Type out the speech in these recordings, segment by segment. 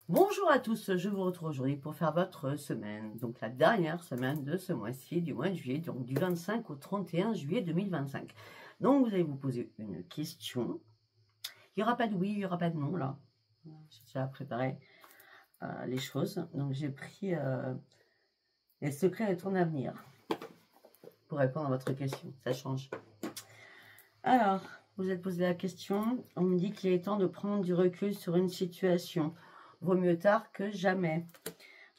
Bonjour à tous, je vous retrouve aujourd'hui pour faire votre semaine, donc la dernière semaine de ce mois-ci, du mois de juillet, donc du 25 au 31 juillet 2025. Donc vous allez vous poser une question. Il n'y aura pas de oui, il n'y aura pas de non là. J'ai déjà préparé les choses. Donc j'ai pris les secrets de ton avenir pour répondre à votre question. Ça change. Alors, vous êtes posé la question. On me dit qu'il est temps de prendre du recul sur une situation. Vaut mieux tard que jamais.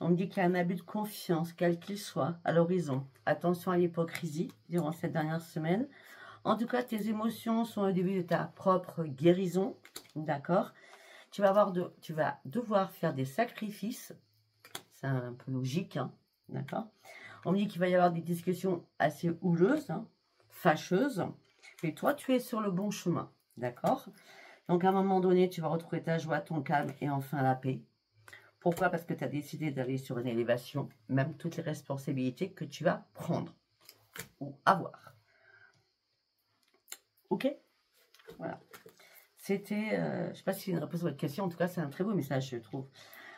On me dit qu'il y a un abus de confiance, quel qu'il soit, à l'horizon. Attention à l'hypocrisie durant cette dernière semaine. En tout cas, tes émotions sont au début de ta propre guérison. D'accord? Tu vas devoir faire des sacrifices. C'est un peu logique. Hein, d'accord? On me dit qu'il va y avoir des discussions assez houleuses, hein, fâcheuses. Et toi, tu es sur le bon chemin. D'accord? Donc, à un moment donné, tu vas retrouver ta joie, ton calme et enfin la paix. Pourquoi? Parce que tu as décidé d'aller sur une élévation, même toutes les responsabilités que tu vas prendre ou avoir. Ok? Voilà. C'était, je ne sais pas si c'est une réponse à votre question, en tout cas, c'est un très beau message, je trouve.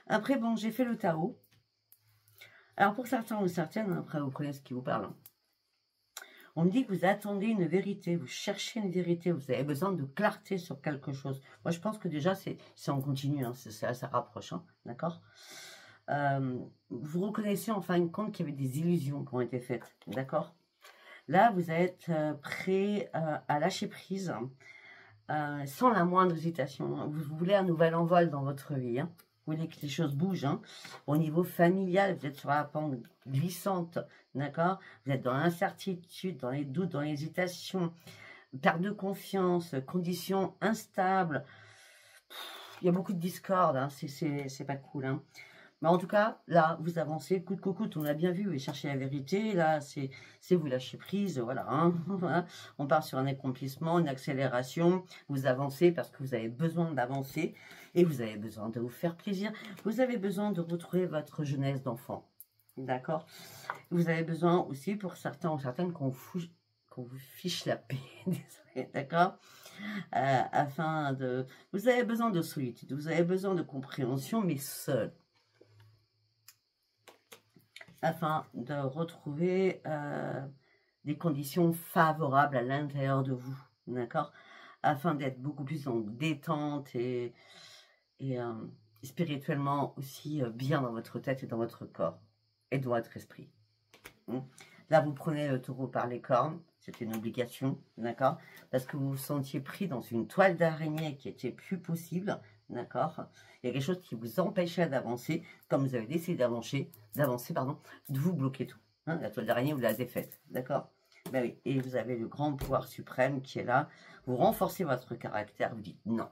Après, bon, j'ai fait le tarot. Alors, pour certains ou certaines, après, vous connaissez ce qui vous parle. Hein. On me dit que vous attendez une vérité, vous cherchez une vérité, vous avez besoin de clarté sur quelque chose. Moi, je pense que déjà, c'est en continu, hein, ça rapproche, hein, d'accord? Vous reconnaissez en fin de compte qu'il y avait des illusions qui ont été faites, d'accord? Là, vous êtes prêt à lâcher prise sans la moindre hésitation. Vous voulez un nouvel envol dans votre vie, hein? Vous voulez que les choses bougent. Hein. Au niveau familial, vous êtes sur la pente glissante, d'accord? Vous êtes dans l'incertitude, dans les doutes, dans l'hésitation, perte de confiance, conditions instables. Il y a beaucoup de discorde, hein. C'est pas cool. Hein. Mais en tout cas, là, vous avancez, coûte que coûte, on l'a bien vu, et cherchez la vérité, là, c'est vous lâcher prise, voilà, hein, voilà. On part sur un accomplissement, une accélération, vous avancez parce que vous avez besoin d'avancer, et vous avez besoin de vous faire plaisir, vous avez besoin de retrouver votre jeunesse d'enfant, d'accord? Vous avez besoin aussi, pour certains ou certaines, qu'on vous fiche la paix, désolé, d'accord? Vous avez besoin de solitude, vous avez besoin de compréhension, mais seul. Afin de retrouver des conditions favorables à l'intérieur de vous, d'accord? Afin d'être beaucoup plus en détente et spirituellement aussi bien dans votre tête et dans votre corps et dans votre esprit. Là, vous prenez le taureau par les cornes, c'est une obligation, d'accord? Parce que vous vous sentiez pris dans une toile d'araignée qui était plus possible, d'accord? Il y a quelque chose qui vous empêchait d'avancer, comme vous avez décidé d'avancer, de vous bloquer tout. Hein, la toile d'araignée, vous l'avez faite, d'accord? Ben oui, et vous avez le grand pouvoir suprême qui est là. Vous renforcez votre caractère, vous dites non,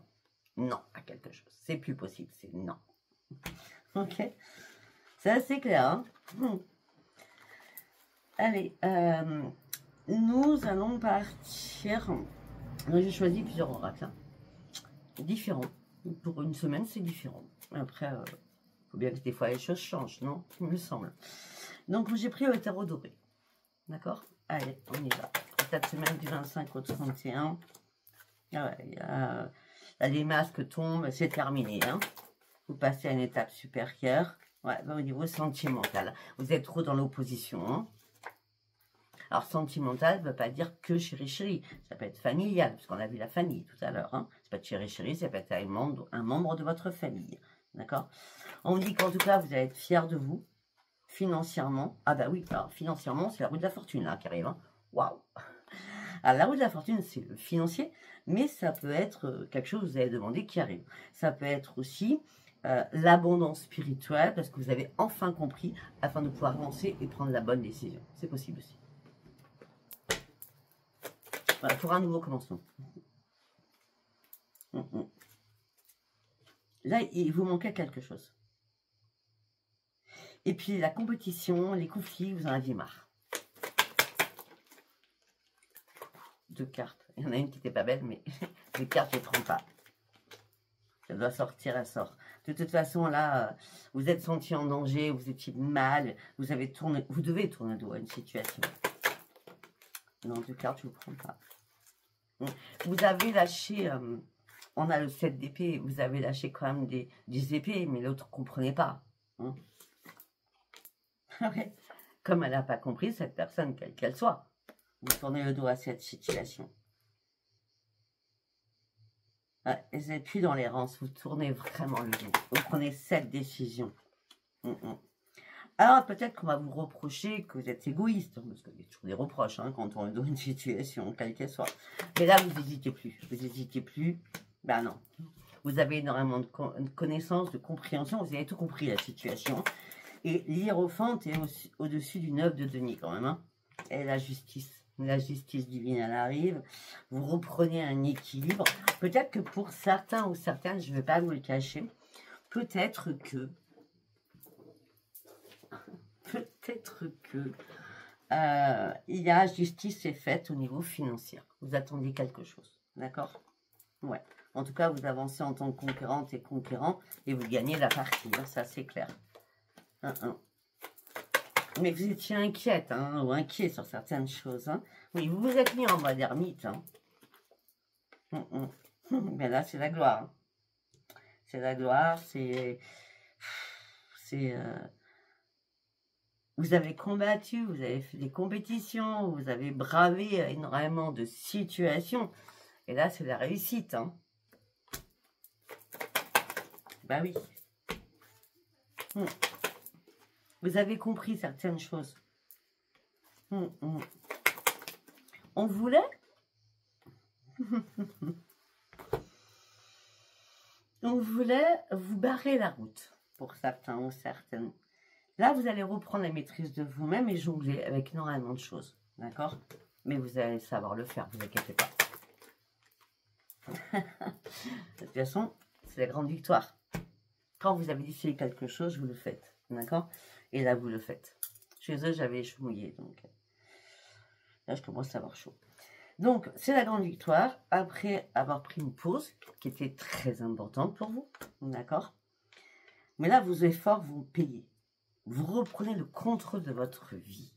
non à quelque chose. C'est plus possible, c'est non. Ok? C'est assez clair, hein? Allez, nous allons partir. J'ai choisi plusieurs oracles. Hein. Différents. Pour une semaine, c'est différent. Après, il faut bien que des fois les choses changent, non? Il me semble. Donc, j'ai pris le tarot doré. D'accord? Allez, on y va. Cette semaine du 25 au 31. Ah ouais, là, les masques tombent, c'est terminé. Hein. Vous passez à une étape supérieure. Ouais, au niveau sentimental. Vous êtes trop dans l'opposition. Hein. Alors, sentimental ne veut pas dire que chéri-chéri. Ça peut être familial, parce qu'on a vu la famille tout à l'heure. Hein. Ça peut être chéri-chéri, ça peut être un membre de votre famille. D'accord? On me dit qu'en tout cas, vous allez être fier de vous, financièrement. Ah bah oui, alors financièrement, c'est la roue de la fortune là qui arrive. Hein. Waouh! Alors, la roue de la fortune, c'est le financier, mais ça peut être quelque chose que vous avez demandé qui arrive. Ça peut être aussi l'abondance spirituelle, parce que vous avez enfin compris, afin de pouvoir avancer et prendre la bonne décision. C'est possible aussi. Voilà, pour un nouveau commencement. Là, il vous manquait quelque chose. Et puis, la compétition, les conflits, vous en aviez marre. 2 cartes. Il y en a une qui n'était pas belle, mais les cartes ne trompent pas. Elle doit sortir, elle sort. De toute façon, là, vous êtes senti en danger, vous étiez mal, vous devez tourner le dos à une situation. Non, 2 cartes, je ne vous prends pas. Vous avez lâché on a le 7 d'épée, vous avez lâché quand même des épées, mais l'autre ne comprenait pas. Hein. Comme elle n'a pas compris, cette personne, quelle qu'elle soit, vous tournez le dos à cette situation. Ouais, vous n'êtes plus dans l'errance, vous tournez vraiment le dos. Vous prenez cette décision. Alors, peut-être qu'on va vous reprocher que vous êtes égoïste, parce qu'il y a toujours des reproches hein, quand on est dans une situation, quelle qu'elle soit. Mais là, vous n'hésitez plus. Vous n'hésitez plus. Ben non. Vous avez énormément de connaissances, de compréhension. Vous avez tout compris, la situation. Et l'hiérophante est au-dessus du 9 de denier, quand même. Hein. Et la justice divine, elle arrive. Vous reprenez un équilibre. Peut-être que pour certains ou certaines, je ne vais pas vous le cacher, peut-être que il y a justice est faite au niveau financier. Vous attendiez quelque chose, d'accord? Ouais. En tout cas, vous avancez en tant que conquérante et conquérant et vous gagnez la partie, hein, ça c'est clair. Mais vous étiez inquiète hein, ou inquiet sur certaines choses. Hein. Oui, vous vous êtes mis en mode ermite. Hein. Mais là, c'est la gloire. Hein. C'est la gloire, vous avez combattu, vous avez fait des compétitions, vous avez bravé énormément de situations. Et là, c'est la réussite. Hein. Ben oui. Vous avez compris certaines choses. On voulait on voulait vous barrer la route pour certains ou certaines. Là, vous allez reprendre la maîtrise de vous-même et jongler avec énormément de choses. D'accord? Mais vous allez savoir le faire, ne vous inquiétez pas. De toute façon, c'est la grande victoire. Quand vous avez décidé quelque chose, vous le faites. D'accord? Et là, vous le faites. Chez eux, j'avais les cheveux mouillés. Donc là, je commence à avoir chaud. Donc, c'est la grande victoire. Après avoir pris une pause qui était très importante pour vous. D'accord? Mais là, vos efforts vont payer. Vous reprenez le contrôle de votre vie.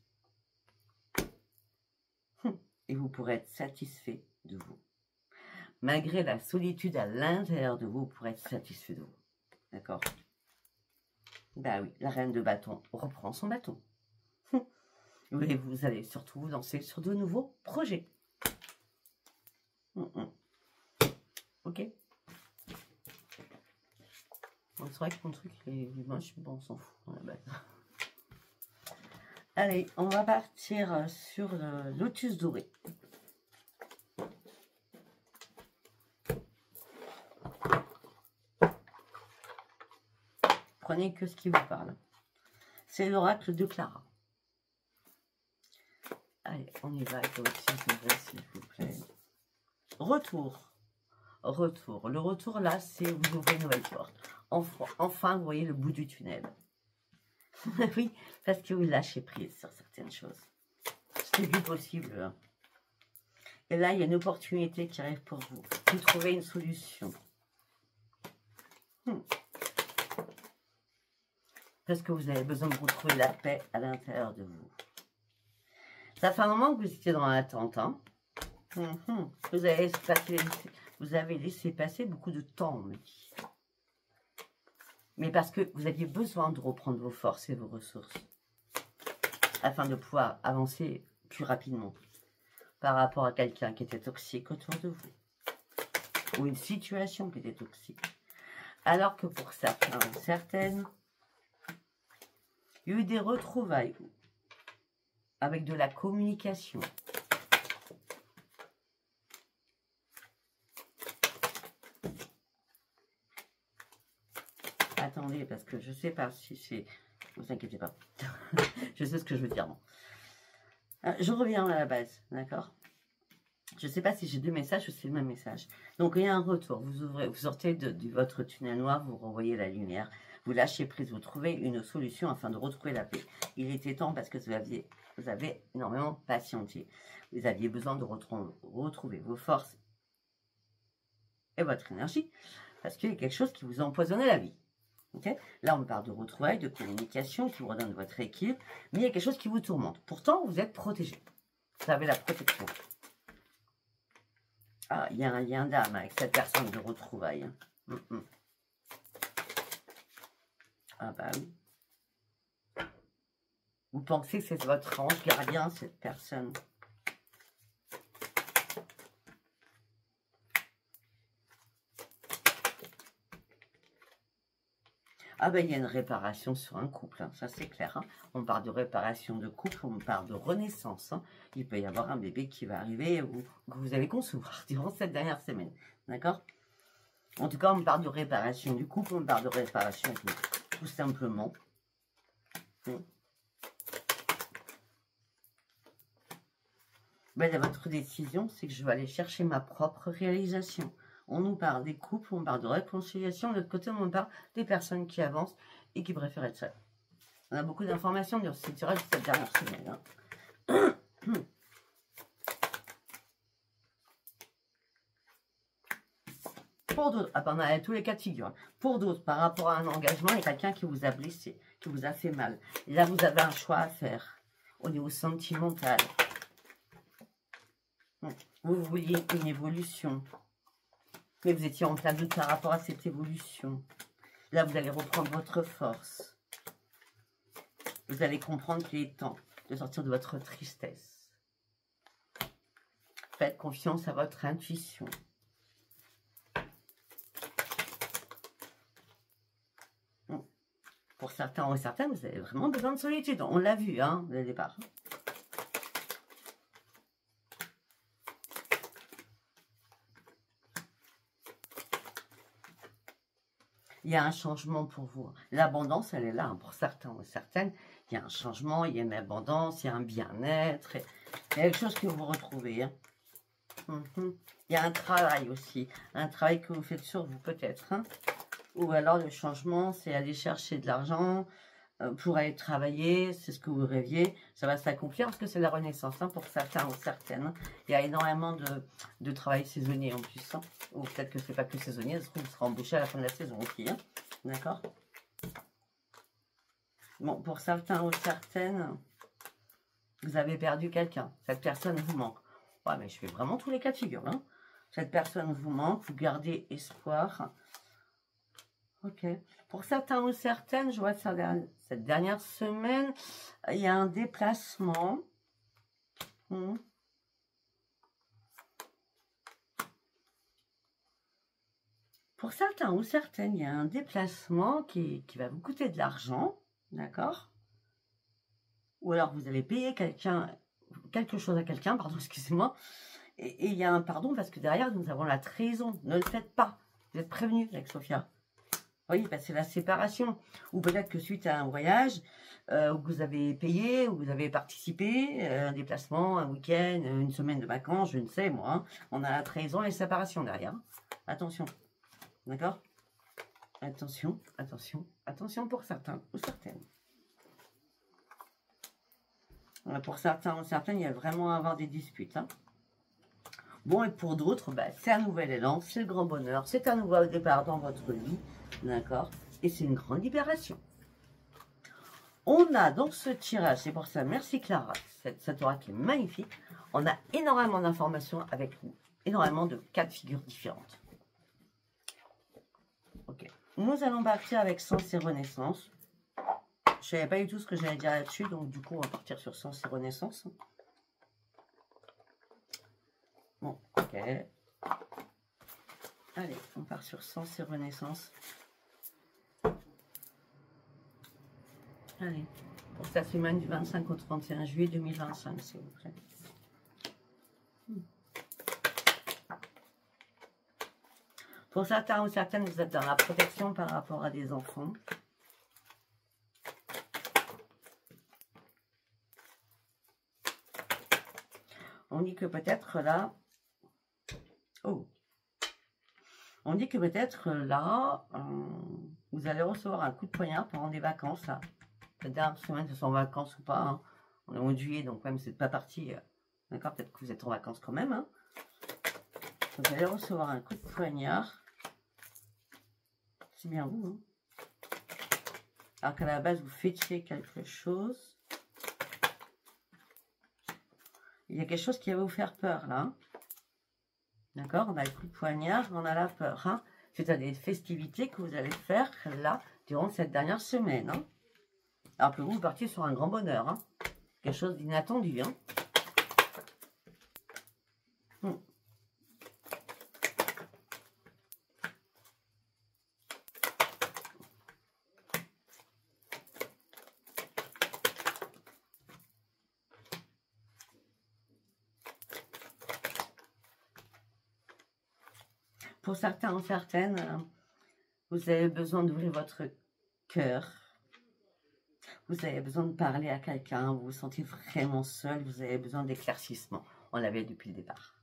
Et vous pourrez être satisfait de vous. Malgré la solitude à l'intérieur de vous, vous pourrez être satisfait de vous. D'accord? Ben oui, la reine de bâton reprend son bâton. Et vous allez surtout vous lancer sur de nouveaux projets. Ok? Bon, c'est vrai que mon truc est moche, bon, on s'en fout. Allez, on va partir sur le lotus doré. Prenez que ce qui vous parle. C'est l'oracle de Clara. Allez, on y va avec le lotus doré, s'il vous plaît. Retour. Le retour, là, c'est vous ouvrez une nouvelle porte. Enfin, vous voyez le bout du tunnel. Oui, parce que vous lâchez prise sur certaines choses. C'est plus possible. Hein. Et là, il y a une opportunité qui arrive pour vous. Vous trouvez une solution. Parce que vous avez besoin de retrouver la paix à l'intérieur de vous. Ça fait un moment que vous étiez dans l'attente. Hein. Vous avez laissé passer beaucoup de temps, on me dit. Mais parce que vous aviez besoin de reprendre vos forces et vos ressources. Afin de pouvoir avancer plus rapidement. Par rapport à quelqu'un qui était toxique autour de vous. Ou une situation qui était toxique. Alors que pour certains ou certaines, il y a eu des retrouvailles. Avec de la communication. Attendez, parce que je ne sais pas si c'est... Ne vous inquiétez pas. Je sais ce que je veux dire. Bon. Je reviens à la base, d'accord? Je ne sais pas si j'ai deux messages ou c'est le même message. Donc, il y a un retour. Vous sortez de votre tunnel noir, vous renvoyez la lumière. Vous lâchez prise, vous trouvez une solution afin de retrouver la paix. Il était temps parce que vous avez énormément patienté. Vous aviez besoin de retrouver vos forces et votre énergie parce qu'il y a quelque chose qui vous a empoisonné la vie. Okay? Là, on parle de retrouvailles, de communication qui vous redonne votre équilibre, mais il y a quelque chose qui vous tourmente. Pourtant, vous êtes protégé. Vous avez la protection. Ah, il y a un lien d'âme avec cette personne de retrouvailles. Ah bah oui. Vous pensez que c'est votre ange gardien, cette personne. Ah ben, il y a une réparation sur un couple, hein, ça c'est clair. Hein. On parle de réparation de couple, on parle de renaissance. Hein. Il peut y avoir un bébé qui va arriver ou que vous allez concevoir durant cette dernière semaine. D'accord? En tout cas, on parle de réparation du couple, on parle de réparation tout simplement. Ben, votre décision, c'est que je vais aller chercher ma propre réalisation. On nous parle des couples, on parle de réconciliation. De l'autre côté, on parle des personnes qui avancent et qui préfèrent être seules. On a beaucoup d'informations sur cette dernière semaine. Hein. Pour d'autres, on a tous les cas de figure. Pour d'autres, par rapport à un engagement, il y a quelqu'un qui vous a blessé, qui vous a fait mal. Et là, vous avez un choix à faire au niveau sentimental. Vous vouliez une évolution. Mais vous étiez en plein doute par rapport à cette évolution. Là, vous allez reprendre votre force. Vous allez comprendre qu'il est temps de sortir de votre tristesse. Faites confiance à votre intuition. Pour certains ou certaines, vous avez vraiment besoin de solitude. On l'a vu, hein, dès le départ. Il y a un changement pour vous. L'abondance, elle est là. Hein, pour certains ou certaines, il y a un changement, il y a une abondance, il y a un bien-être. Il y a quelque chose que vous retrouvez. Hein. Il y a un travail aussi. Un travail que vous faites sur vous, peut-être. Hein. Ou alors, le changement, c'est aller chercher de l'argent pour aller travailler. C'est ce que vous rêviez. Ça va s'accomplir parce que c'est la renaissance hein, pour certains ou certaines. Il y a énormément de travail saisonnier en plus. Hein. Ou peut-être que c'est pas que saisonnier, ça se trouve, vous serez embauché à la fin de la saison aussi. Hein. D'accord? Bon, pour certains ou certaines, vous avez perdu quelqu'un. Cette personne vous manque. Ouais, mais je fais vraiment tous les cas de figure. Hein. Cette personne vous manque, vous gardez espoir. Ok. Pour certains ou certaines, je vois que cette dernière semaine, il y a un déplacement. Pour certains ou certaines, il y a un déplacement qui va vous coûter de l'argent. D'accord? Ou alors vous allez payer quelque chose à quelqu'un, pardon, excusez-moi. Et il y a un pardon parce que derrière, nous avons la trahison. Ne le faites pas. Vous êtes prévenus avec Sophia. Oui, parce que c'est la séparation. Ou peut-être que suite à un voyage, où vous avez payé, où vous avez participé, un déplacement, un week-end, une semaine de vacances, je ne sais moi. Hein, on a la trahison et la séparation derrière. Attention. D'accord? Attention, attention, attention pour certains ou certaines. Pour certains ou certaines, il y a vraiment à avoir des disputes. Hein. Bon, et pour d'autres, bah, c'est un nouvel élan, c'est le grand bonheur, c'est un nouveau départ dans votre vie. D'accord? Et c'est une grande libération. On a dans ce tirage, c'est pour ça, merci Clara, cette oracle est magnifique. On a énormément d'informations avec vous, énormément de cas de figure différentes. Ok. Nous allons partir avec Sens et Renaissance. Je ne savais pas du tout ce que j'allais dire là-dessus, donc du coup, on va partir sur Sens et Renaissance. Bon, ok. Allez, on part sur Sens et Renaissance. Allez, pour cette semaine du 25 au 31 juillet 2025, s'il vous plaît. Pour certains ou certaines, vous êtes dans la protection par rapport à des enfants. On dit que peut-être là... Oh! On dit que peut-être là, vous allez recevoir un coup de poignard pendant des vacances, là. Cette dernière semaine, ce sont en vacances ou pas. Hein. On est au mois de juillet, donc même c'est pas parti. D'accord, peut-être que vous êtes en vacances quand même. Hein. Vous allez recevoir un coup de poignard. C'est bien vous. Hein. Alors qu'à la base, vous fêtiez quelque chose. Il y a quelque chose qui va vous faire peur, là. D'accord? On a le coup de poignard, on a la peur. Hein? C'est à des festivités que vous allez faire là, durant cette dernière semaine. Hein? Alors que vous partiez sur un grand bonheur. Hein? Quelque chose d'inattendu. Hein? Pour certains ou certaines, vous avez besoin d'ouvrir votre cœur. Vous avez besoin de parler à quelqu'un. Vous vous sentez vraiment seul. Vous avez besoin d'éclaircissement. On l'avait depuis le départ.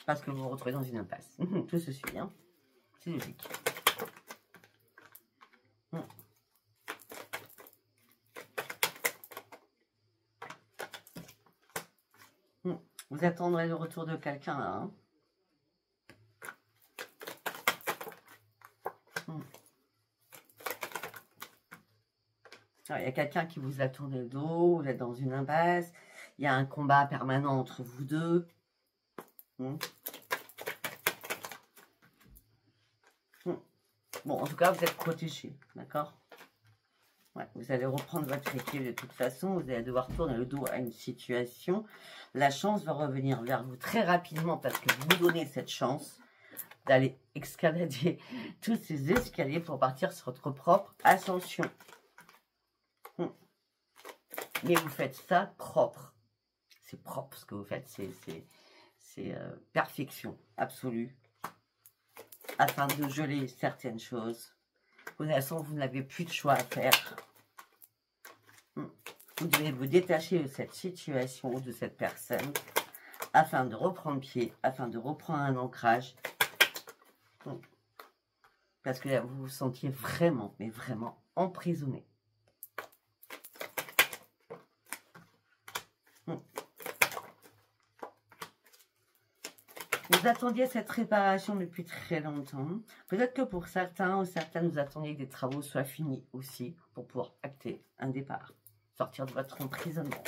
Parce que vous vous retrouvez dans une impasse. Tout se suit. Hein. C'est logique. Vous attendrez le retour de quelqu'un là. Hein. Alors, il y a quelqu'un qui vous a tourné le dos, vous êtes dans une impasse, il y a un combat permanent entre vous deux. Bon, en tout cas, vous êtes protégé, d'accord? Ouais, vous allez reprendre votre équilibre de toute façon, vous allez devoir tourner le dos à une situation. La chance va revenir vers vous très rapidement parce que vous donnez cette chance d'aller escalader tous ces escaliers pour partir sur votre propre ascension. Mais vous faites ça propre. C'est propre ce que vous faites, c'est perfection absolue. Afin de geler certaines choses. De toute façon, vous n'avez plus de choix à faire. Vous devez vous détacher de cette situation ou de cette personne afin de reprendre pied, afin de reprendre un ancrage. Parce que là, vous vous sentiez vraiment, mais vraiment emprisonné. Vous attendiez cette réparation depuis très longtemps. Peut-être que pour certains ou certaines, vous attendiez que des travaux soient finis aussi pour pouvoir acter un départ. Sortir de votre emprisonnement.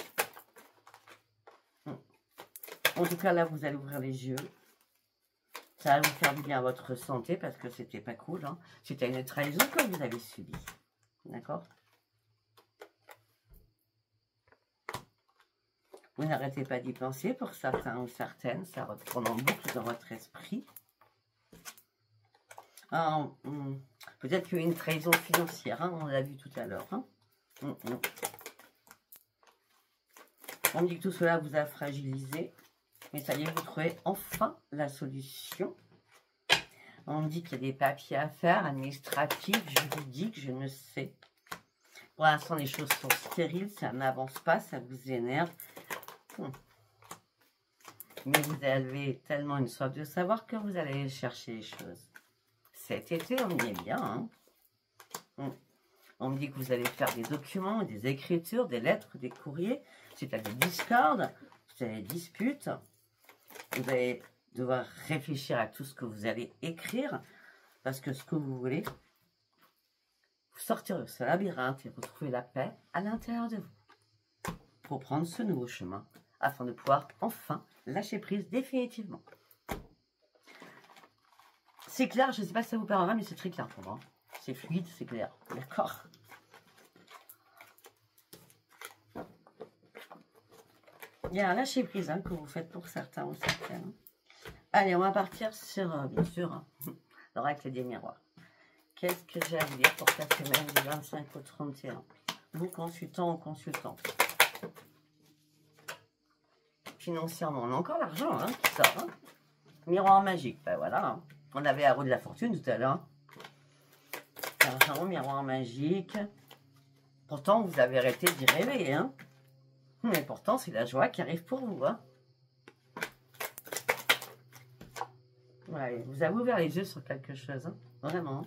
En tout cas, là, vous allez ouvrir les yeux. Ça va vous faire du bien à votre santé parce que c'était pas cool. Hein. C'était une trahison que vous avez subie. D'accord? Vous n'arrêtez pas d'y penser pour certains ou certaines. Ça retourne en boucle dans votre esprit. Peut-être qu'il y a une trahison financière. Hein, on l'a vu tout à l'heure. Hein. On me dit que tout cela vous a fragilisé. Mais ça y est, vous trouvez enfin la solution. On me dit qu'il y a des papiers à faire, administratifs, juridiques, je ne sais. Pour l'instant, les choses sont stériles, ça n'avance pas, ça vous énerve. Mais vous avez tellement une soif de savoir que vous allez chercher les choses. Cet été, on y est bien. Hein. On me dit que vous allez faire des documents, des écritures, des lettres, des courriers. C'est à des discordes, c'est à des disputes. Vous allez devoir réfléchir à tout ce que vous allez écrire. Parce que ce que vous voulez, vous sortir de ce labyrinthe et retrouver la paix à l'intérieur de vous. Pour prendre ce nouveau chemin, afin de pouvoir enfin lâcher prise définitivement. C'est clair, je ne sais pas si ça vous parlera, mais c'est très clair pour moi. C'est fluide, c'est clair. D'accord? Il y a un lâcher prise que vous faites pour certains ou certaines. Allez, on va partir sur, bien sûr, l'oracle des miroirs. Qu'est-ce que j'ai à vous dire pour cette semaine du 25 au 31? Vous, consultants ou consultantes. Financièrement, on a encore l'argent qui sort. Hein. Miroir magique, ben voilà. On avait la roue de la fortune tout à l'heure. Argent, miroir magique. Pourtant, vous avez arrêté d'y rêver. Hein. Mais pourtant, c'est la joie qui arrive pour vous. Hein. Ouais, vous avez ouvert les yeux sur quelque chose. Hein. Vraiment.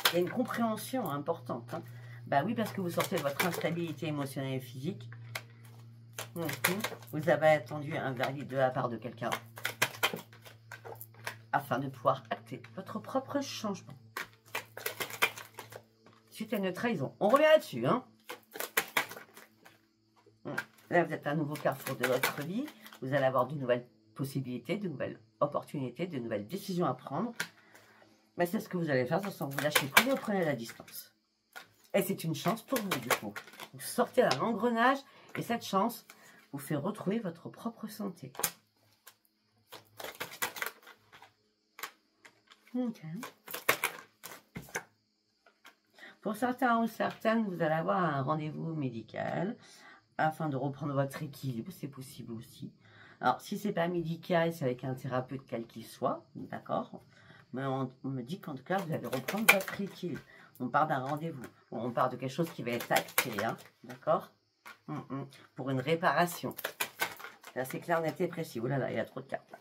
Il y a une compréhension importante. Hein. Bah oui, parce que vous sortez de votre instabilité émotionnelle et physique. Vous avez attendu un verdict de la part de quelqu'un afin de pouvoir acter votre propre changement. Suite à une trahison. On revient là-dessus. Hein. Là, vous êtes à un nouveau carrefour de votre vie. Vous allez avoir de nouvelles possibilités, de nouvelles opportunités, de nouvelles décisions à prendre. Mais c'est ce que vous allez faire, de toute façon, vous lâchez prise et vous prenez la distance. Et c'est une chance pour vous, du coup. Vous sortez d'un engrenage et cette chance vous fait retrouver votre propre santé. Ok. Pour certains ou certaines, vous allez avoir un rendez-vous médical afin de reprendre votre équilibre, c'est possible aussi. Alors, si c'est pas médical, c'est avec un thérapeute quel qu'il soit, d'accord? Mais on me dit qu'en tout cas, vous allez reprendre votre équilibre. On part d'un rendez-vous, on part de quelque chose qui va être acté, hein, d'accord? Pour une réparation. Là, c'est clair, net et précis. Oh là là, il y a trop de cartes.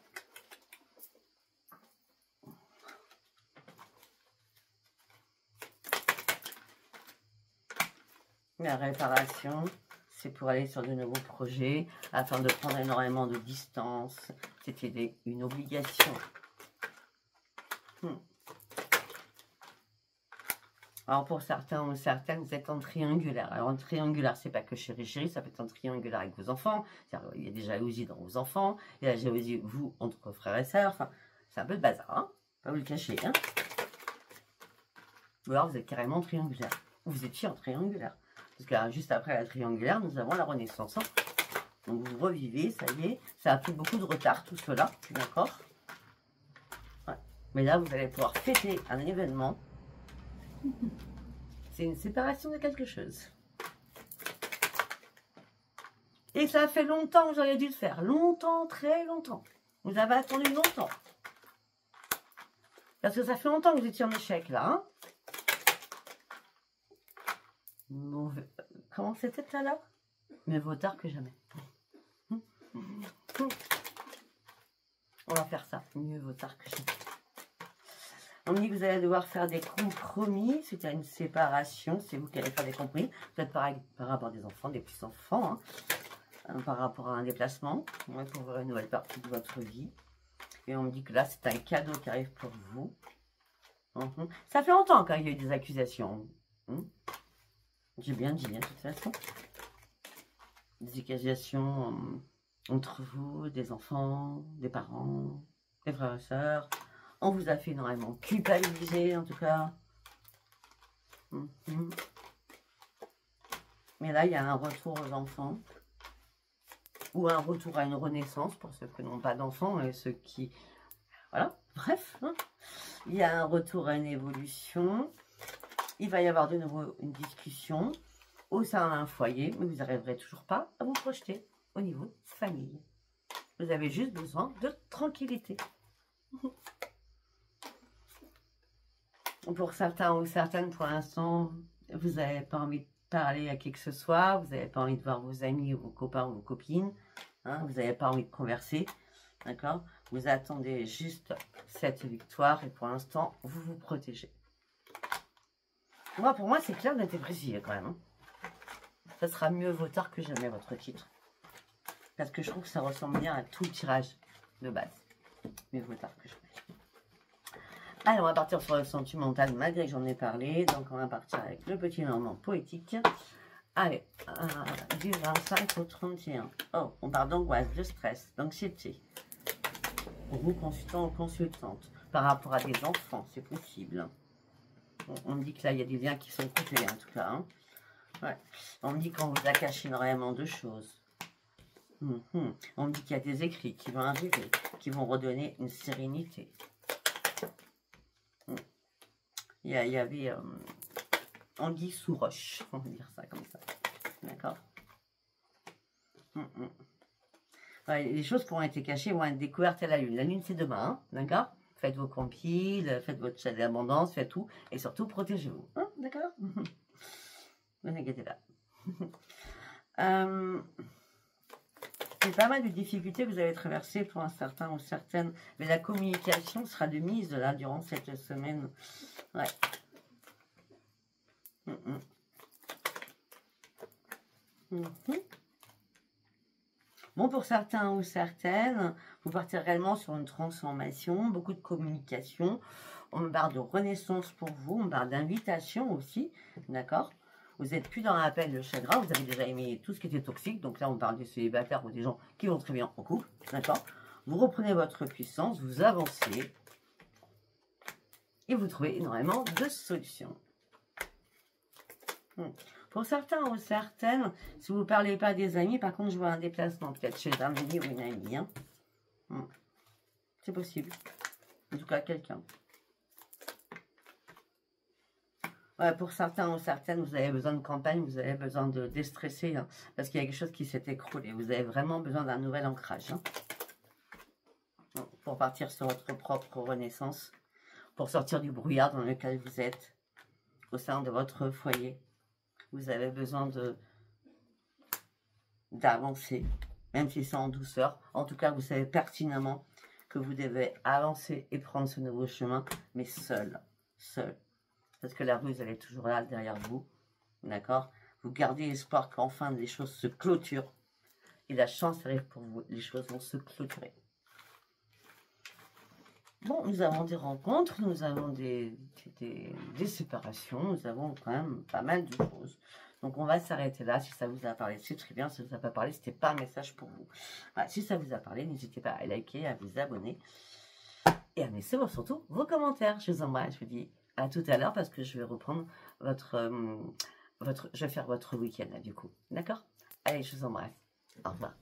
La réparation, c'est pour aller sur de nouveaux projets, afin de prendre énormément de distance. C'était une obligation. Alors pour certains ou certaines, vous êtes en triangulaire. Alors en triangulaire, c'est pas que chéri, ça peut être en triangulaire avec vos enfants. Il y a des jalousies dans vos enfants, il y a la jalousie, vous, entre frères et sœurs. Enfin, c'est un peu de bazar, hein, pas vous le cacher. Hein, ou alors vous êtes carrément triangulaire. Ou vous étiez en triangulaire. Parce que juste après la triangulaire, nous avons la renaissance. Hein. Donc vous revivez, ça y est. Ça a pris beaucoup de retard, tout cela. D'accord, ouais. Mais là, vous allez pouvoir fêter un événement. C'est une séparation de quelque chose. Et ça fait longtemps que vous auriez dû le faire. Longtemps, très longtemps. Vous avez attendu longtemps. Parce que ça fait longtemps que vous étiez en échec, là. Hein, comment c'était tout à l'heure? Mieux vaut tard que jamais. On va faire ça. Mieux vaut tard que jamais. On me dit que vous allez devoir faire des compromis suite à une séparation. C'est vous qui allez faire des compromis. Peut-être pareil par rapport à des enfants, des petits-enfants. Hein, par rapport à un déplacement. Ouais, pour voir une nouvelle partie de votre vie. Et on me dit que là, c'est un cadeau qui arrive pour vous. Ça fait longtemps qu'il y a eu des accusations. J'ai bien dit, hein, de toute façon. Des accusations entre vous, des enfants, des parents, des frères et sœurs. On vous a fait énormément culpabiliser, en tout cas. Mais là, il y a un retour aux enfants. Ou un retour à une renaissance pour ceux qui n'ont pas d'enfants et ceux qui... Voilà, bref. Hein. Il y a un retour à une évolution. Il va y avoir de nouveau une discussion au sein d'un foyer, mais vous n'arriverez toujours pas à vous projeter au niveau famille. Vous avez juste besoin de tranquillité. Pour certains ou certaines, pour l'instant, vous n'avez pas envie de parler à qui que ce soit, vous n'avez pas envie de voir vos amis, ou vos copains ou vos copines, hein, vous n'avez pas envie de converser, d'accord? Vous attendez juste cette victoire et pour l'instant, vous vous protégez. Moi, pour moi, c'est clair, net et précis quand même. Hein. Ça sera mieux vaut tard que jamais, votre titre. Parce que je trouve que ça ressemble bien à tout le tirage de base. Mieux vaut tard que jamais. Allez, on va partir sur le sentimental, malgré que j'en ai parlé. Donc, on va partir avec le petit normand poétique. Allez, du 25 au 31. Oh, on parle d'angoisse, de stress, d'anxiété. Pour vous, consultants ou consultantes, par rapport à des enfants, c'est possible. On me dit que là, il y a des liens qui sont coupés, en tout cas. Hein. Ouais. On me dit qu'on vous a caché énormément de choses. On me dit qu'il y a des écrits qui vont arriver, qui vont redonner une sérénité. Il y avait anguille sous roche, on va dire ça comme ça. D'accord. Ouais, les choses qui ont été cachées vont être découvertes à la lune. La lune, c'est demain, hein, d'accord. Faites vos compiles, faites votre chat d'abondance, faites tout. Et surtout, protégez-vous. Hein, d'accord. Ne inquiétez pas. C'est pas mal de difficultés que vous allez traverser pour un certain ou certaines. Mais la communication sera de mise là durant cette semaine. Ouais. Bon, pour certains ou certaines, vous partez réellement sur une transformation, beaucoup de communication. On me parle de renaissance pour vous, on me parle d'invitation aussi, d'accord? Vous n'êtes plus dans l'appel, le chagrin. Vous avez déjà aimé tout ce qui était toxique. Donc là, on parle des célibataires ou des gens qui vont très bien en couple. D'accord? Vous reprenez votre puissance, vous avancez. Et vous trouvez énormément de solutions. Pour certains ou certaines, si vous ne parlez pas des amis, par contre, je vois un déplacement peut-être chez un ami ou une amie. Hein. C'est possible. En tout cas, quelqu'un. Ouais, pour certains ou certaines, vous avez besoin de campagne, vous avez besoin de déstresser, hein, parce qu'il y a quelque chose qui s'est écroulé. Vous avez vraiment besoin d'un nouvel ancrage. Hein, pour partir sur votre propre renaissance, pour sortir du brouillard dans lequel vous êtes, au sein de votre foyer. Vous avez besoin d'avancer, même si c'est en douceur. En tout cas, vous savez pertinemment que vous devez avancer et prendre ce nouveau chemin, mais seul. Parce que la ruse, elle est toujours là, derrière vous. D'accord? Vous gardez espoir qu'enfin les choses se clôturent. Et la chance arrive pour vous. Les choses vont se clôturer. Bon, nous avons des rencontres, nous avons des séparations, nous avons quand même pas mal de choses. Donc, on va s'arrêter là. Si ça vous a parlé, c'est très bien. Si ça ne vous a pas parlé, ce n'était pas un message pour vous. Voilà, si ça vous a parlé, n'hésitez pas à liker, à vous abonner et à laisser surtout vos commentaires. Je vous embrasse. Je vous dis à tout à l'heure parce que je vais reprendre je vais faire votre week-end, du coup. D'accord? Allez, je vous embrasse. Au revoir.